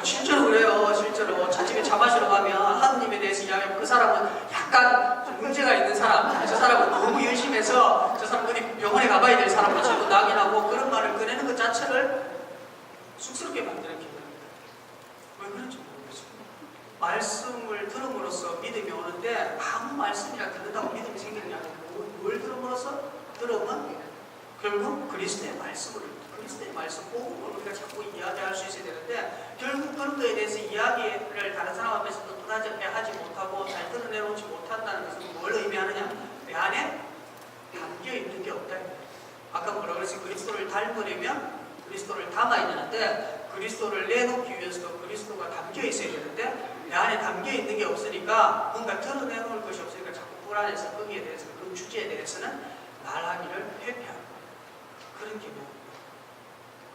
실제로 그래요. 실제로 자집에 차 마시러 가면 하느님에 대해서 이야기하면 그 사람은 약간 좀 문제가 있는 사람, 저 사람은 너무 열심히 해서 저 사람 어디 병원에 가봐야 될 사람같이 낙인하고 그런 말을 꺼내는 것 자체를 쑥스럽게 만드는 기분입니다. 왜 그런지 모르겠어요. 말씀을 들음으로써 믿음이 오는데 아무 말씀이나 듣는다고 믿음이 생기는 게 아니고 뭘 들음으로써? 들으면 결국 그리스도의 말씀, 복음을 우리가 자꾸 이야기할 수 있어야 되는데 결국 그런 거에 대해서 이야기를 다른 사람 앞에서 또 또다잡게 하지 못하고 잘 드러내놓지 못한다는 것은 뭘 의미하느냐? 내 안에 담겨있는 게 없다. 아까 뭐라 그랬어요? 그리스도를 닮으려면 그리스도를 담아야 되는데 그리스도를 내놓기 위해서도 그리스도가 담겨있어야 되는데 내 안에 담겨있는 게 없으니까 뭔가 드러내놓을 것이 없으니까 자꾸 불안해서 거기에 대해서 그 주제에 대해서는 말하기를 회피하는 그런 기분입니다.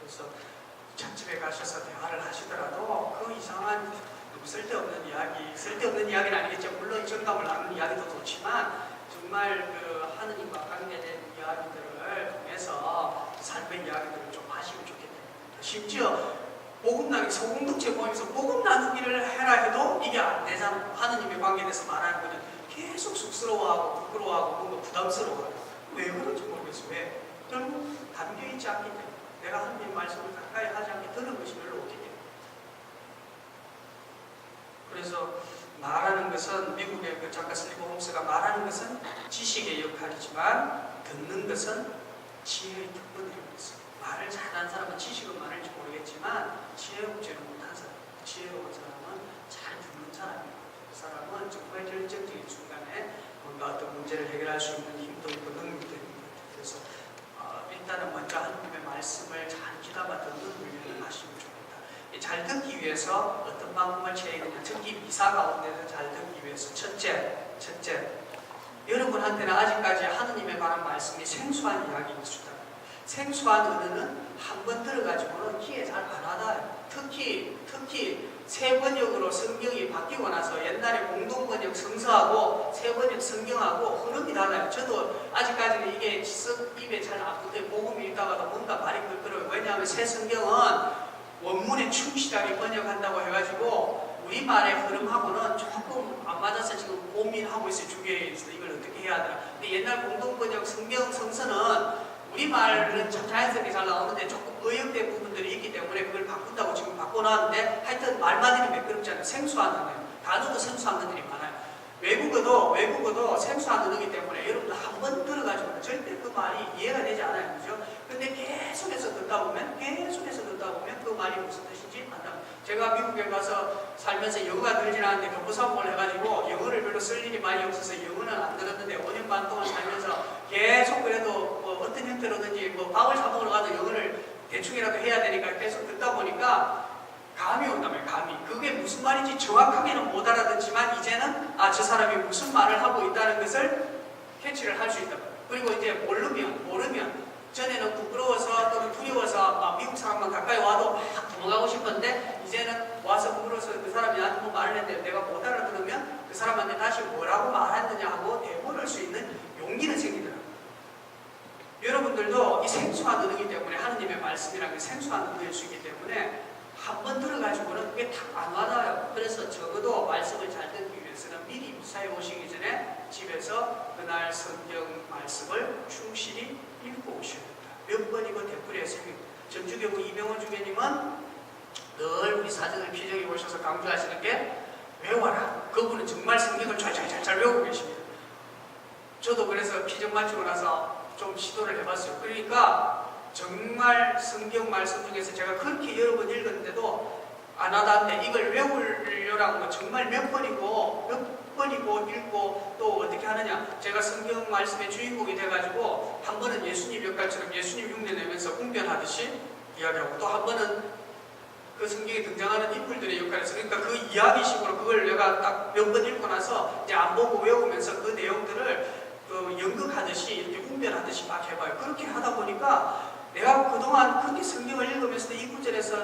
그래서 찻집에 가셔서 대화를 하시더라도 그 이상한 쓸데없는 이야기는 아니겠죠. 물론 정답을 나누는 이야기도 좋지만 정말 그 하느님과 관계된 이야기들을 통해서 삶의 이야기들을 좀 하시면 좋겠다. 심지어 복음 나누기 소공동체 모임에서 복음 나누기를 해라 해도 이게 안 되잖아요. 하느님의 관계에 대해서 말하는 거는 계속 쑥스러워하고 부끄러워하고 뭔가 부담스러워하고 왜 그런지 모르겠어요. 왜? 결국 담겨있지 않기 때문에 내가 하느님 말씀을 가까이 하지 않게 들은 것이 별로 없기 때문에. 그래서 말하는 것은 미국의 그 작가 슬리버 홈스가 말하는 것은 지식의 역할이지만 듣는 것은 지혜의 특권이라고 했어요. 말을 잘하는 사람은 지식은 많을지 모르겠지만 지혜롭지는 못한 사람, 지혜로운 사람은 잘 듣는 사람이에요. 그 사람은 정말 결정적인 순간에 뭔가 어떤 문제를 해결할 수 있는 힘도 있고 능력도 있는 것 같아요. 그래서 일단은 먼저 하느님의 말씀을 잘 귀담아 듣는 훈련을 하시면 좋겠다. 잘 듣기 위해서 어떤 방법을 취해야 되냐. 특히 미사 가운데서 잘 듣기 위해서 첫째, 여러분한테는 아직까지 하느님에 관한 말씀이 생소한 이야기일 수 있다. 생소한 언어는 한 번 들어가지고는 귀에 잘 안 와닿아요. 특히 새 번역으로 성경이 바뀌고 나서 옛날에 공동 번역 성서하고 새 번역 성경하고 흐름이 달라요. 저도 아직까지는 이게 입에 잘 안 붙어요. 복음 읽다가도 뭔가 말이 끓더라고요. 왜냐하면 새 성경은 원문에 충실하게 번역한다고 해가지고 우리말의 흐름하고는 조금 안 맞아서 지금 고민하고 있어요. 주교회에서 이걸 어떻게 해야 하더라. 근데 옛날 공동 번역 성경 성서는 우리말은 참 자연스럽게 잘 나오는데 조금 의역된 부분들이 있기 때문에 그걸 바꾼다고 지금 바꿔놨는데 하여튼 말만이는 매끄럽지 않아요. 생소한 언어예요. 단어도 생소한 언어들이 많아요. 외국어도 생소한 언어이기 때문에 여러분들 한 번 들어가지고 절대 그 말이 이해가 되지 않아요. 그죠? 근데 계속해서 듣다 보면 그 말이 무슨 뜻인지 안다. 제가 미국에 가서 살면서 영어가 들진 않는데 교포사업을 해가지고 영어를 별로 쓸 일이 많이 없어서 영어는 안 들었는데 5년 반 동안 살면서 계속 그래도 뭐 어떤 형태로든지 뭐 밥을 사 먹으러 가도 영어를 대충이라도 해야 되니까 계속 듣다 보니까 감이 온다면 감이. 그게 무슨 말인지 정확하게는 못 알아듣지만 이제는 저 사람이 무슨 말을 하고 있다는 것을 캐치를 할 수 있다. 그리고 이제 모르면 전에는 부끄러워서 또는 두려워서 미국 사람만 가까이 와도 막 도망가고 싶었는데 이제는 와서 부끄러워서 그 사람이 나한테 뭐 말을 했는데 내가 못 알아들으면 그 사람한테 다시 뭐라고 말했느냐 하고 되물을 수 있는 용기는 생기더라고요. 여러분들도 이 생소한 언어이기 때문에 하느님의 말씀이라는 게 생소한 언어일 수 있기 때문에 한 번 들어가지고는 그게 탁 안 와닿아요. 그래서 적어도 말씀을 잘 듣기 위해서는 미리 미사에 오시기 전에 집에서 그날 성경 말씀을 충실히 읽고 오셔야 된다. 몇 번이고 되풀이해서 전주교구 이병헌 주교님은 늘 우리 사정을 피정해 오셔서 강조하시는 게 외워라. 그분은 정말 성경을 잘 외우고 계십니다. 저도 그래서 피정 마치고 나서 좀 시도를 해봤어요. 그러니까 정말 성경 말씀 중에서 제가 그렇게 여러 번 읽었는데도 안 와닿는데 이걸 외우려라고 뭐 정말 몇 번이고 읽고 또 어떻게 하느냐. 제가 성경 말씀의 주인공이 돼가지고 한 번은 예수님 역할처럼 예수님 흉내 내면서 웅변하듯이 이야기하고 또 한 번은 그 성경에 등장하는 인물들의 역할에서 그러니까 그 이야기식으로 그걸 내가 딱 몇 번 읽고 나서 이제 안 보고 외우면서 그 내용들을 그 연극하듯이 이렇게 웅변하듯이 막 해봐요. 그렇게 하다 보니까 내가 그동안 그렇게 성경을 읽으면서도 이 구절에서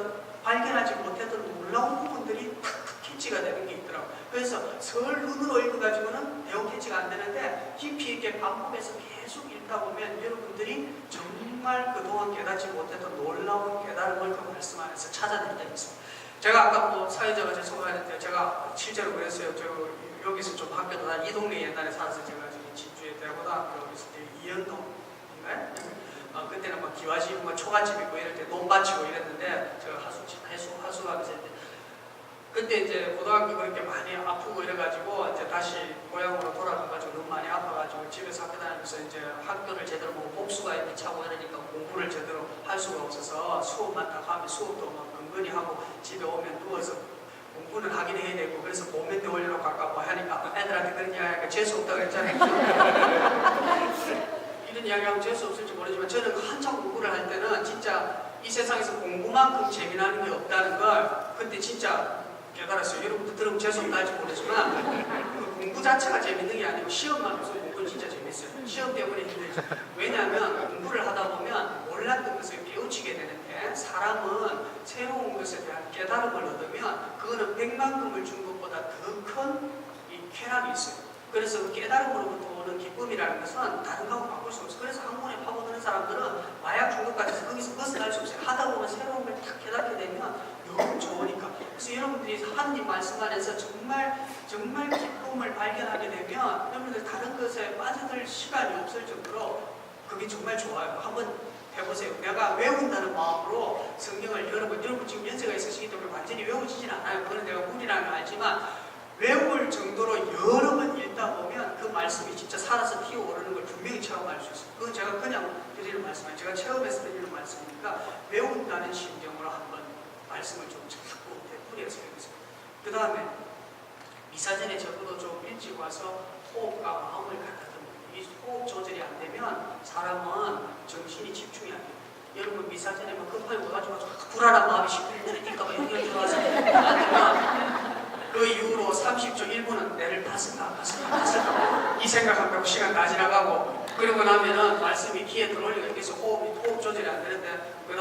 발견하지 못했던 놀라운 부분들이 탁탁 캐치가 되는 게 있더라고요. 그래서 설 눈으로 읽어가지고는 내용 캐치가 안 되는데 깊이 있게 반복해서 계속 읽다 보면 여러분들이 정말 그동안 깨닫지 못했던 놀라운 깨달음을 그 말씀 안에서 찾아낼 때가 있습니다. 제가 아까 뭐 사회자가 제청소하는데 제가 실제로 그랬어요. 저 여기서 좀 학교도 이 동네 옛날에 살아서 제가 진주에 대고등학교 있을 때 이연동인가요? 그때는 막 기와집, 뭐 초가집 있고 이럴 때 논밭이고 이랬는데 제가 하수하면서 그때 이제 고등학교 그렇게 많이 아프고 이래가지고 이제 다시 고향으로 돌아가가지고 너무 많이 아파가지고 집에서 학교 다니면서 이제 학교를 제대로 뭐 복수가 이렇게 차고 이러니까 공부를 제대로 할 수가 없어서 수업만 딱 하면 수업도 막 근근히 하고 집에 오면 누워서 공부는 하긴 해야 되고 그래서 모멘트 올려놓고 아까 뭐 하니까 애들한테 그런 이야기 하니까 재수없다고 그랬잖아요. 이런 이야기하면 재수 없을지 모르지만 저는 한창 공부를 할 때는 진짜 이 세상에서 공부만큼 재미나는 게 없다는 걸 그때 진짜 깨달았어요. 여러분도 들으면 재수없다 할지 모르지만 그 공부 자체가 재밌는 게 아니고 시험만 해서 공부는 진짜 재밌어요. 시험 때문에 힘들죠. 왜냐하면 공부를 하다 보면 몰랐던 것을 깨우치게 되는데 사람은 새로운 것에 대한 깨달음을 얻으면 그거는 백만금을 준 것보다 더 큰 쾌락이 있어요. 그래서 그 깨달음으로부터 오는 기쁨이라는 것은 다른 거하고 바꿀 수 없어요. 그래서 학문에 파고드는 사람들은 마약 중독까지 해서 거기서 벗어날 수 없어요. 하다 보면 새로운 걸 딱 깨닫게 되면 너무 좋으니까. 그래서 여러분들이 하나님 말씀 안에서 정말 기쁨을 발견하게 되면 여러분들 다른 것에 빠져들 시간이 없을 정도로 그게 정말 좋아요. 한번 해보세요. 내가 외운다는 마음으로 성경을 여러분 지금 연세가 있으시기 때문에 완전히 외우지진 않아요. 그건 내가 무리라는 걸 알지만 외울 정도로 여러 번 읽다 보면 그 말씀이 진짜 살아서 피어오르는 걸 분명히 체험할 수 있어요. 그건 제가 그냥 드리는 말씀이에요. 제가 체험해서 드리는 말씀이니까 외운다는 심정으로 한번 말씀을 좀 자꾸 되풀이해서 해보세요. 그 다음에 미사전에 적어도 좀 일찍 와서 호흡과 마음을 가다듬는 이 호흡 조절이 안 되면 사람은 정신이 집중이 안 돼요. 여러분 미사전에 막 급하게 와가지고 불안한 마음이 시끌리니까 막 여기가 들어와서 그 이후로 30초 1분은 내를 봤을까 이 생각한다고 시간 다 지나가고 그러고 나면은 말씀이 귀에 들어올리고 계속 호흡 조절이 안 되는데 그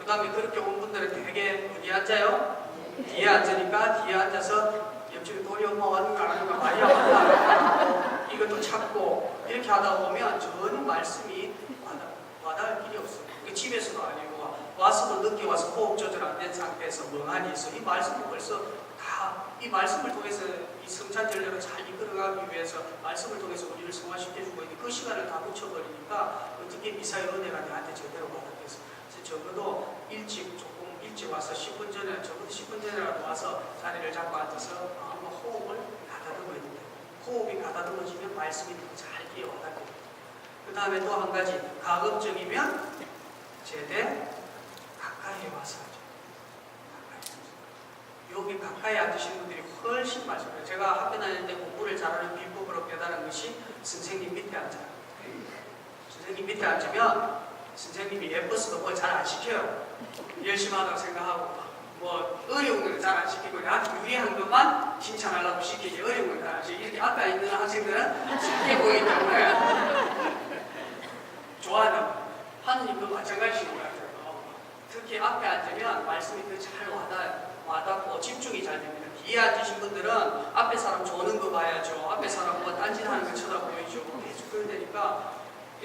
다음에 그렇게 온 분들은 되게 어디 앉아요? 뒤에 앉으니까 뒤에 앉아서 옆집에 돌이 엄마 왔는가 안 왔는가 많이 아프다 이것도 찾고 이렇게 하다 보면 전혀 말씀이 와닿을 길이 없어요. 집에서도 아니고 와서도 늦게 와서 호흡 조절 안 된 상태에서 멍하니 있어. 이 말씀이 벌써 이 말씀을 통해서 이 성찬 전례를 잘 이끌어가기 위해서 말씀을 통해서 우리를 성화시켜주고 있는 그 시간을 다 놓쳐버리니까 어떻게 미사의 은혜가 내한테 제대로 받았겠어. 그래서 적어도 조금 일찍 와서 10분 전에 적어도 10분 전에라도 와서 자리를 잡고 앉아서 한번 호흡을 가다듬어야 된다. 호흡이 가다듬어지면 말씀이 더 잘 기어와닿게 됩니다. 그 다음에 또 한 가지 가급적이면 제대 가까이 와서 하죠. 여기 가까이 앉으신 분들이 훨씬 맞아요. 제가 학교 다닐 때 공부를 잘하는 비법으로 깨달은 것이 선생님 밑에 앉아요. 선생님 밑에 앉으면 선생님이 예뻐서도 뭘 잘 안 시켜요. 열심히 하다고 생각하고 뭐 어려운 걸 잘 안 시키고 나한테 유리한 것만 칭찬하려고 시키지 어려운 걸 잘 안 시키고 이렇게 앞에 있는 학생들은 쉽게 보이기 때문에 좋아하는 하느님도 마찬가지인 것 같아요. 특히 앞에 앉으면 말씀이 더 잘 와닿고 집중이 잘 됩니다. 뒤에 앉으신 분들은 앞에 사람 조는 거 봐야죠. 앞에 사람 뭐 딴짓하는 거 쳐다보이죠. 계속 그래야 되니까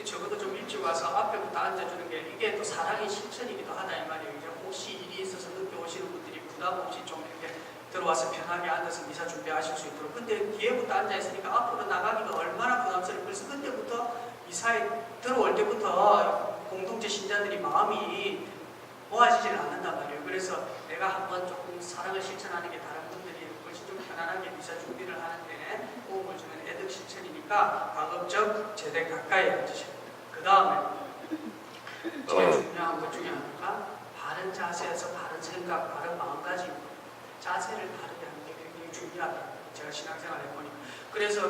적어도 좀 일찍 와서 앞에부터 앉아주는 게 이게 또 사랑의 실천이기도 하다 이 말이에요. 이제 혹시 일이 있어서 늦게 오시는 분들이 부담 없이 좀 이렇게 들어와서 편하게 앉아서 미사 준비하실 수 있도록. 근데 뒤에부터 앉아 있으니까 앞으로 나가기가 얼마나 부담스러워. 그래서 그때부터 미사에 들어올 때부터 공동체 신자들이 마음이 모아지지는 않는단 말이에요. 그래서 내가 한번 조금 사랑을 실천하는 게 다른 분들이 훨씬 좀 편안하게 미사 준비를 하는데 도움을 주는 애덕 실천이니까 가급적 제대 가까이 앉으셔야 돼요. 그 다음에 제일 중요한 것 중에 하나가 바른 자세에서 바른 생각, 바른 마음가짐, 자세를 바르게 하는 게 굉장히 중요하다. 제가 신앙생활 해보니까. 그래서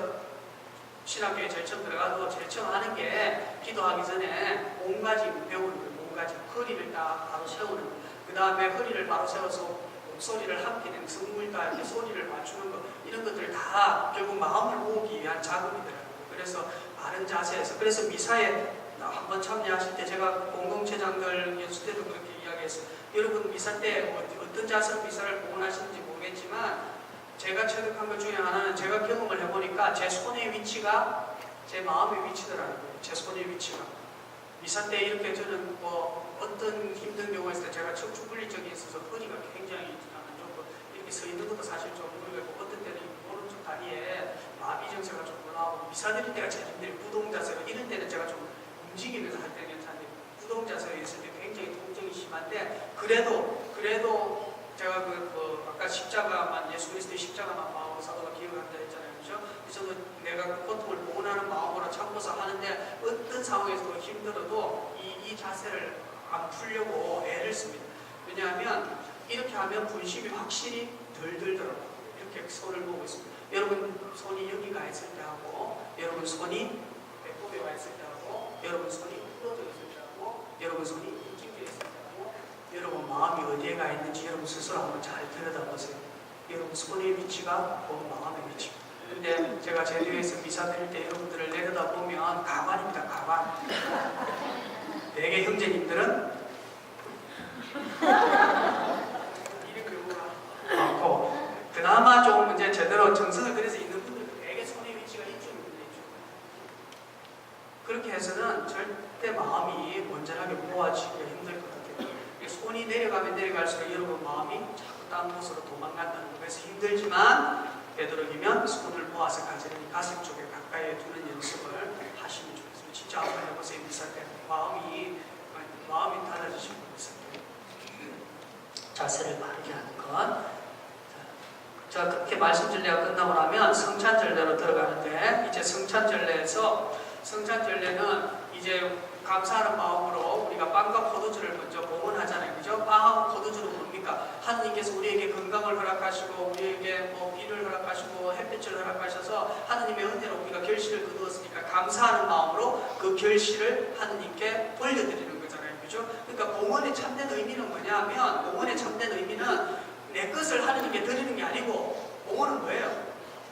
신학교에 제일 처음 들어가도 제일 처음 하는 게 기도하기 전에 몸가짐 배우는 거예요. 몸가짐. 허리를 딱 바로 세우는 거. 그 다음에 허리를 바로 세워서 목소리를 함께 성물과 이렇게 소리를 맞추는 거. 이런 것들 다 결국 마음을 모으기 위한 작업이더라고요. 그래서 바른 자세에서. 그래서 미사에 한번 참여하실 때 제가 공동체장들 연수 때도 그렇게 이야기했어요. 여러분 미사 때 어떤 자세로 미사를 봉헌하시는지 모르겠지만 제가 체득한 것 중에 하나는 제가 경험을 해보니까 제 손의 위치가 제 마음의 위치더라고요. 제 손의 위치가. 미사 때 이렇게 저는 뭐 어떤 힘든 경우가 있을 때 제가 척추 분리증이 있어서 허리가 굉장히 안 좋고 이렇게 서 있는 것도 사실 좀 힘들고 어떤 때는 오른쪽 다리에 마비 증세가 좀 올라오고 미사 드릴 때가 제일 힘들어요. 부동자세로 이런 때는 제가 좀 움직이면서 할 때는 괜찮은데 부동자세로 있을 때 굉장히 통증이 심한데 그래도 제가 아까 십자가만 예수 그리스도의 십자가만 마음으로 사도가 기억한다 했잖아요. 그죠? 저도 내가 그 고통을 보온하는 마음으로 참고서 하는데 어떤 상황에서도 힘들어도 이 자세를 안 풀려고 애를 씁니다. 왜냐하면 이렇게 하면 분심이 확실히 덜 들더라고요. 이렇게 손을 보고 있습니다. 여러분 손이 여기가 있을 때 하고 여러분 손이 배꼽에 와 있을 때 하고 여러분 손이 풀어져 있을 때 하고 여러분 손이 이쪽에 있을 때 하고 여러분 마음이 어디에 가 있는지 여러분 스스로 한번 잘 들여다보세요. 여러분 손의 위치가 마음의 위치. 근데 제가 제주에서 미사 드릴 때 여러분들을 내려다보면 가관입니다. 가관. 대개 형제님들은 이런 경우가 많고 그나마 좀 이제 제대로 정성을 들여서 있는 분들은 대개 손의 위치가 이쪽입니다. 이쪽. 그렇게 해서는 절대 마음이 온전하게 모아지기가 힘들 것 같아요. 손이 내려가면 내려갈수록 여러분 마음이 자꾸 다른 곳으로 도망간다는 거. 그래서 힘들지만 되도록이면 손을 모아서 가슴 쪽에 가까이 두는 연습을 하시면 좋겠습니다. 진짜 한번 해보세요. 미사 때 마음이 달라지시고 미사 때 자세를 바르게 하는 것. 자, 그렇게 말씀전례가 끝나고 나면 성찬전례로 들어가는데 이제 성찬전례는 이제 감사하는 마음으로 우리가 빵과 포도주를 먼저 봉헌하잖아요. 그죠? 빵하고 포도주는 뭡니까? 하느님께서 우리에게 건강을 허락하시고 우리에게 비를 허락하시고 햇빛을 허락하셔서 하느님의 은혜로 우리가 결실을 거두었으니까 감사하는 마음으로 그 결실을 하느님께 돌려드리는 거잖아요. 그죠? 그러니까 봉헌의 참된 의미는 뭐냐면 봉헌의 참된 의미는 내 것을 하느님께 드리는 게 아니고 봉헌은 뭐예요?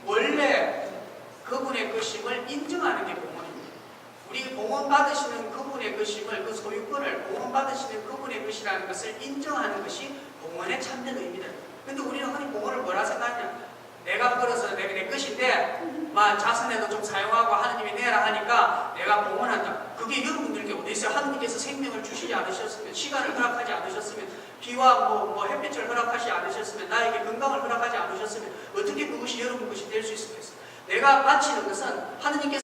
원래 그분의 것임을 인정하는 게 봉헌입니다. 우리 봉헌 받으시는 그분의 것임을 그 소유권을 봉헌 받으시는 그분의 것이라는 것을 인정하는 것이 봉헌의 참된 의미다. 근데 우리는 흔히 봉헌을 뭐라 생각하냐? 내가 벌어서 내 것인데 자선에도 좀 사용하고 하느님이 내라 하니까 내가 봉헌한다. 그게 여러분들께 어디 있어요? 하느님께서 생명을 주시지 않으셨으면 시간을 허락하지 않으셨으면 비와 햇빛을 허락하지 않으셨으면 나에게 건강을 허락하지 않으셨으면 어떻게 그것이 여러분 것이 될 수 있겠어요? 내가 바치는 것은 하느님께서